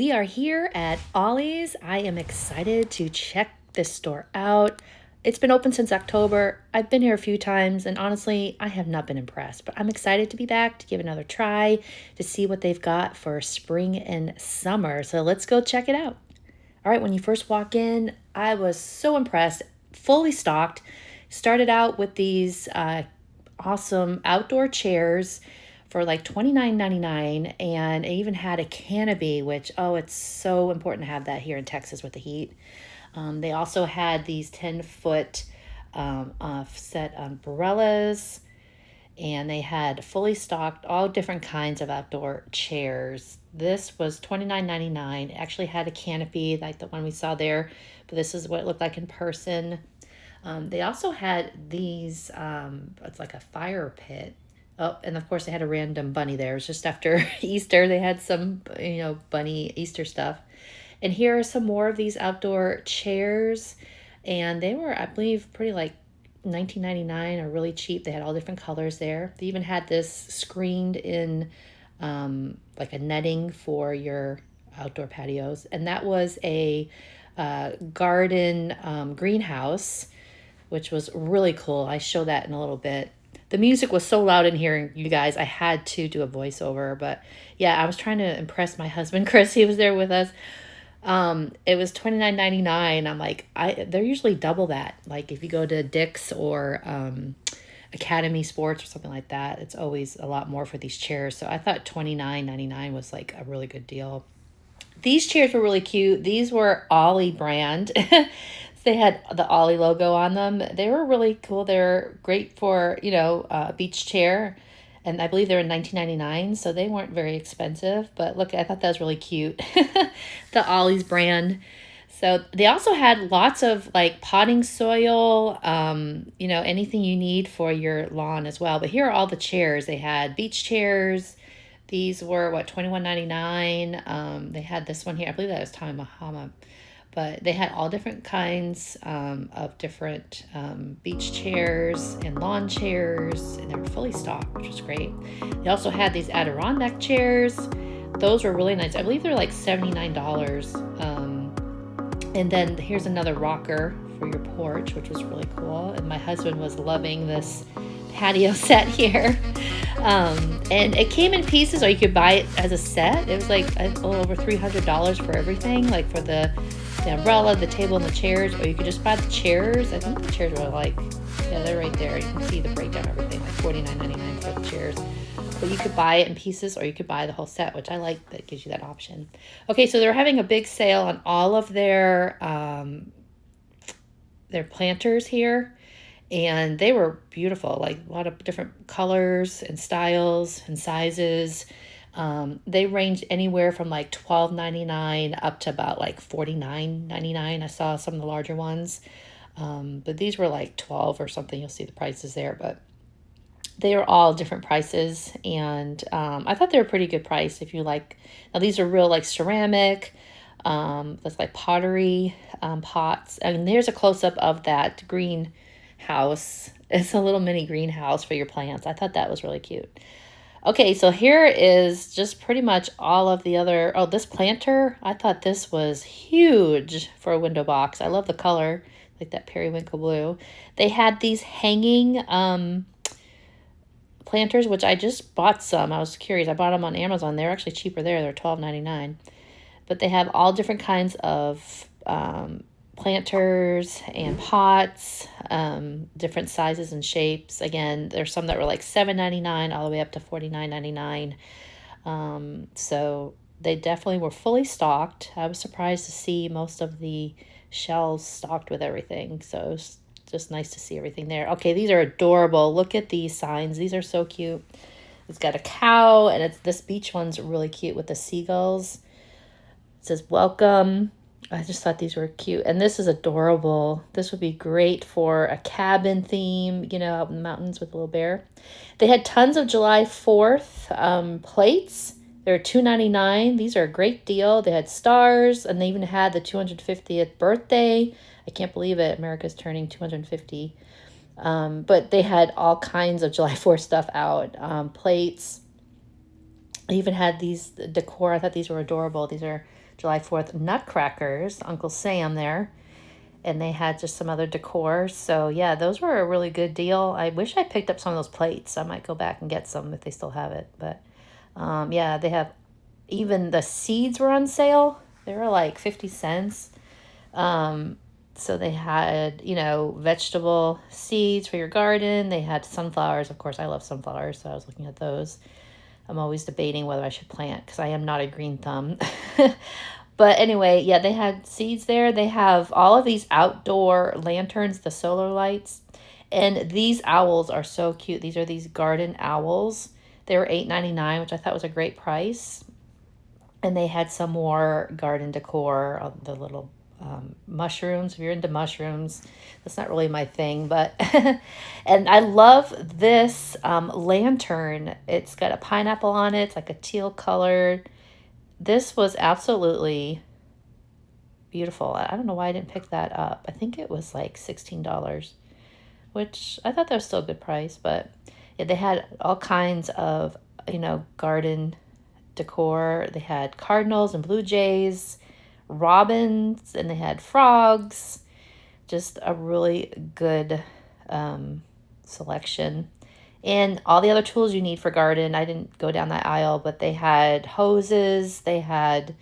We are here at Ollie's. I am excited to check this store out. It's been open since October. I've been here a few times and honestly, I have not been impressed, but I'm excited to be back to give another try to see what they've got for spring and summer. So let's go check it out. All right, when you first walk in, I was so impressed, fully stocked. Started out with these awesome outdoor chairs for like $29.99, and it even had a canopy, which, oh, it's so important to have that here in Texas with the heat. They also had these 10-foot offset umbrellas, and they had fully stocked all different kinds of outdoor chairs. This was $29.99. It actually had a canopy like the one we saw there, but this is what it looked like in person. They also had these, it's like a fire pit. Oh, and of course they had a random bunny there. It was just after Easter. They had some, bunny Easter stuff. And here are some more of these outdoor chairs. And they were, I believe, pretty like $19.99 or really cheap. They had all different colors there. They even had this screened in like a netting for your outdoor patios. And that was a garden greenhouse, which was really cool. I show that in a little bit. The music was so loud in here, you guys, I had to do a voiceover. But yeah, I was trying to impress my husband, Chris. He was there with us. It was $29.99. I'm like, they're usually double that. Like if you go to Dick's or Academy Sports or something like that, it's always a lot more for these chairs. So I thought $29.99 was like a really good deal. These chairs were really cute. These were Ollie brand. They had the Ollie logo on them. They were really cool. They're great for, a beach chair. And I believe they were $19.99, so they weren't very expensive. But look, I thought that was really cute. The Ollie's brand. So they also had lots of like potting soil, anything you need for your lawn as well. But here are all the chairs. They had beach chairs. These were, $21.99. They had this one here. I believe that was Tommy Bahama. But they had all different kinds of different beach chairs and lawn chairs, and they were fully stocked, which was great. They also had these Adirondack chairs. Those were really nice. I believe they're like $79. And then here's another rocker for your porch, which was really cool. And my husband was loving this patio set here. And it came in pieces, or you could buy it as a set. It was like a little over $300 for everything, like for the umbrella, the table, and the chairs, or you could just buy the chairs. I think the chairs were they're right there. You can see the breakdown of everything, like $49.99 for the chairs. But you could buy it in pieces, or you could buy the whole set, which I like. That gives you that option. Okay, so they're having a big sale on all of their planters here. And they were beautiful, like a lot of different colors and styles and sizes. They ranged anywhere from like $12.99 up to about like $49.99. I saw some of the larger ones. But these were like $12 or something. You'll see the prices there, but they are all different prices. And I thought they were pretty good price if you like. Now these are real like ceramic. That's like pottery pots. And there's a close-up of that greenhouse. It's a little mini greenhouse for your plants. I thought that was really cute. Okay, so here is just pretty much all of the other. Oh, this planter, I thought this was huge for a window box. I love the color, like that periwinkle blue. They had these hanging planters, which I just bought some. I was curious. I bought them on Amazon. They're actually cheaper there. They're $12.99. But they have all different kinds of planters and pots, different sizes and shapes. Again, there's some that were like $7.99 all the way up to $49.99. So they definitely were fully stocked. I was surprised to see most of the shelves stocked with everything. So it was just nice to see everything there. Okay, these are adorable. Look at these signs. These are so cute. It's got a cow, and this beach one's really cute with the seagulls. It says welcome. I just thought these were cute. And this is adorable. This would be great for a cabin theme, out in the mountains with a little bear. They had tons of July 4th plates. They were $2.99. These are a great deal. They had stars, and they even had the 250th birthday. I can't believe it. America's turning 250. But they had all kinds of July 4th stuff out. Plates. I even had these Decor. I thought these were adorable. These are July 4th nutcrackers, Uncle Sam there. And they had just some other decor. So yeah, those were a really good deal. I wish I picked up some of those plates. I might go back and get some if they still have it. But yeah, they have, even the seeds were on sale. They were like 50 cents. So they had, vegetable seeds for your garden. They had sunflowers. Of course, I love sunflowers, so I was looking at those. I'm always debating whether I should plant because I am not a green thumb. But anyway, yeah, they had seeds there. They have all of these outdoor lanterns, the solar lights. And these owls are so cute. These are these garden owls. They were $8.99, which I thought was a great price. And they had some more garden decor, the little mushrooms. If you're into mushrooms, that's not really my thing, but and I love this lantern. It's got a pineapple on it. It's like a teal color. This was absolutely beautiful. I don't know why I didn't pick that up. I think it was like $16, which I thought that was still a good price, but yeah, they had all kinds of, garden decor. They had cardinals and blue jays, robins, and they had frogs. Just a really good selection. And all the other tools you need for garden. I didn't go down that aisle, but they had hoses, they had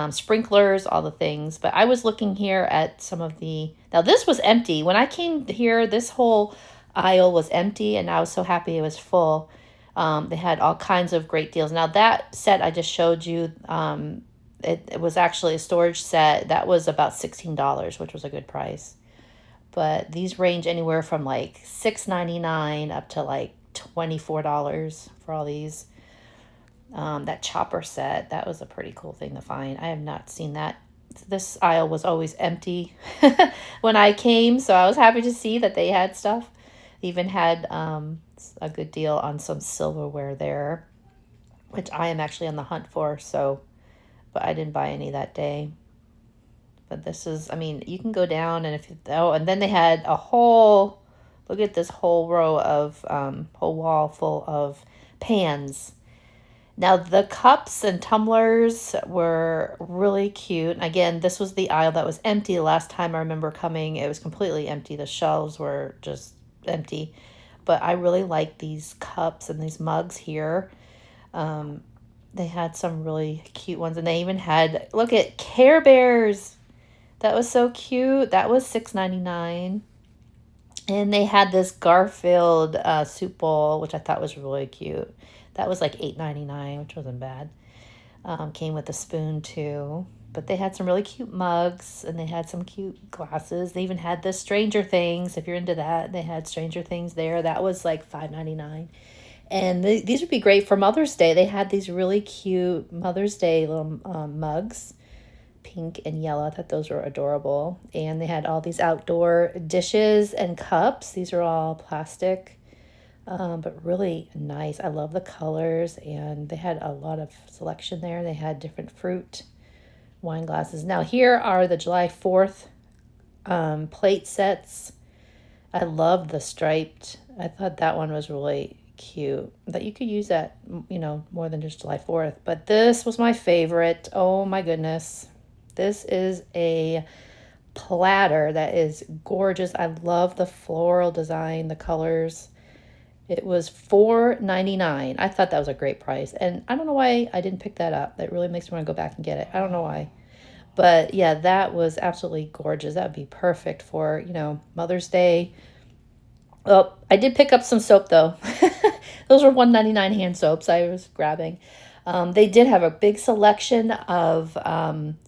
sprinklers, all the things. But I was looking here at some of now this was empty. When I came here, this whole aisle was empty, and I was so happy it was full. They had all kinds of great deals. Now that set I just showed you, it was actually a storage set. That was about $16, which was a good price. But these range anywhere from like $6.99 up to like $24 for all these. That chopper set, that was a pretty cool thing to find. I have not seen that. This aisle was always empty when I came, so I was happy to see that they had stuff. Even had a good deal on some silverware there, which I am actually on the hunt for, but I didn't buy any that day. But this is, you can go down and and then they had look at this whole row of, whole wall full of pans. Now the cups and tumblers were really cute. Again, this was the aisle that was empty the last time I remember coming. It was completely empty. The shelves were just empty. But I really like these cups and these mugs here. They had some really cute ones. And they even had, look at Care Bears. That was so cute. That was $6.99. And they had this Garfield soup bowl, which I thought was really cute. That was like $8.99, which wasn't bad. Came with a spoon too. But they had some really cute mugs, and they had some cute glasses. They even had the Stranger Things. If you're into that, they had Stranger Things there. That was like $5.99. And these would be great for Mother's Day. They had these really cute Mother's Day little mugs, pink and yellow. I thought those were adorable. And they had all these outdoor dishes and cups. These are all plastic, but really nice. I love the colors, and they had a lot of selection there. They had different fruit wine glasses. Now here are the July 4th plate sets. I love the striped. I thought that one was really cute, that you could use that, more than just July 4th. But this was my favorite. Oh my goodness. This is a platter that is gorgeous. I love the floral design, the colors. It was $4.99. I thought that was a great price. And I don't know why I didn't pick that up. That really makes me want to go back and get it. I don't know why. But yeah, that was absolutely gorgeous. That would be perfect for, Mother's Day. Oh, I did pick up some soap though. Those were $1.99 hand soaps I was grabbing. They did have a big selection of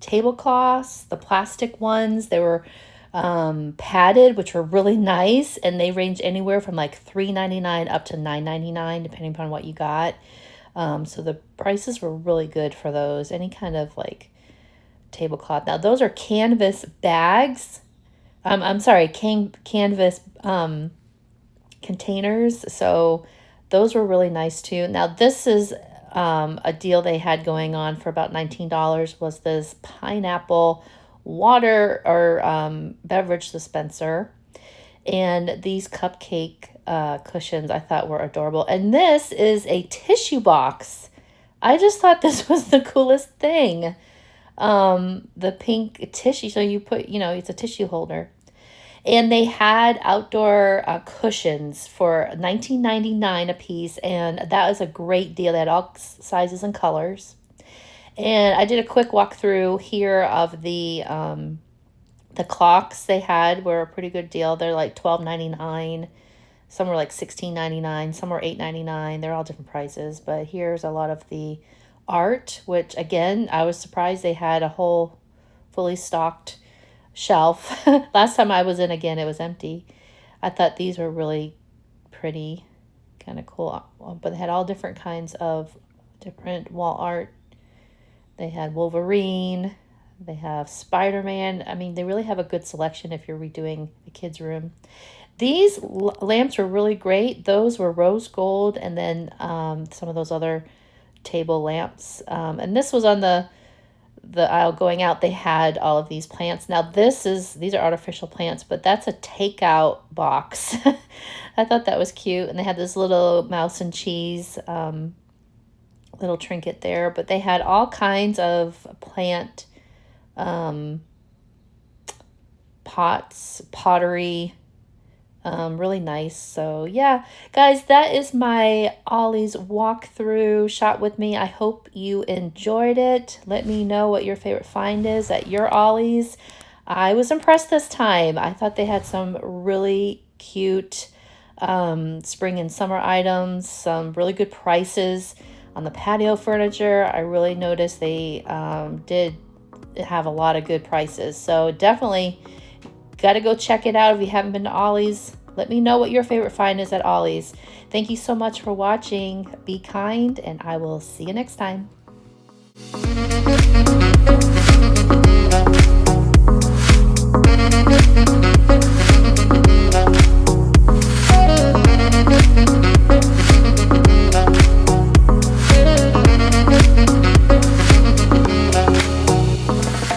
tablecloths, the plastic ones. They were padded, which were really nice, and they range anywhere from like $3.99 up to $9.99, depending upon what you got. So the prices were really good for those. Any kind of like tablecloth. Now those are canvas bags. I'm sorry, canvas containers. So those were really nice too. Now this is a deal they had going on for about $19, was this pineapple water or beverage dispenser. And these cupcake cushions I thought were adorable. And this is a tissue box. I just thought this was the coolest thing. the pink tissue. So you put, it's a tissue holder. And they had outdoor cushions for $19.99 a piece, and that was a great deal. They had all sizes and colors. And I did a quick walkthrough here of the clocks they had were a pretty good deal. They're like $12.99. Some were like $16.99. Some were $8.99. They're all different prices. But here's a lot of the art, which again, I was surprised they had a whole fully stocked shelf. Last time I was in, again, it was empty. I thought these were really pretty, kind of cool. But they had all different kinds of different wall art. They had Wolverine. They have Spider-Man. I mean, they really have a good selection if you're redoing a kid's room. These lamps were really great. Those were rose gold, and then some of those other table lamps. And this was on the aisle going out. They had all of these plants. Now these are artificial plants, but that's a takeout box. I thought that was cute. And they had this little mouse and cheese little trinket there, but they had all kinds of plant pots, pottery, really nice. So yeah, guys, that is my Ollie's walkthrough shot with me. I hope you enjoyed it. Let me know what your favorite find is at your Ollie's. I was impressed this time. I thought they had some really cute spring and summer items, some really good prices on the patio furniture. I really noticed they did have a lot of good prices. So definitely got to go check it out if you haven't been to Ollie's. Let me know what your favorite find is at Ollie's. Thank you so much for watching. Be kind, and I will see you next time.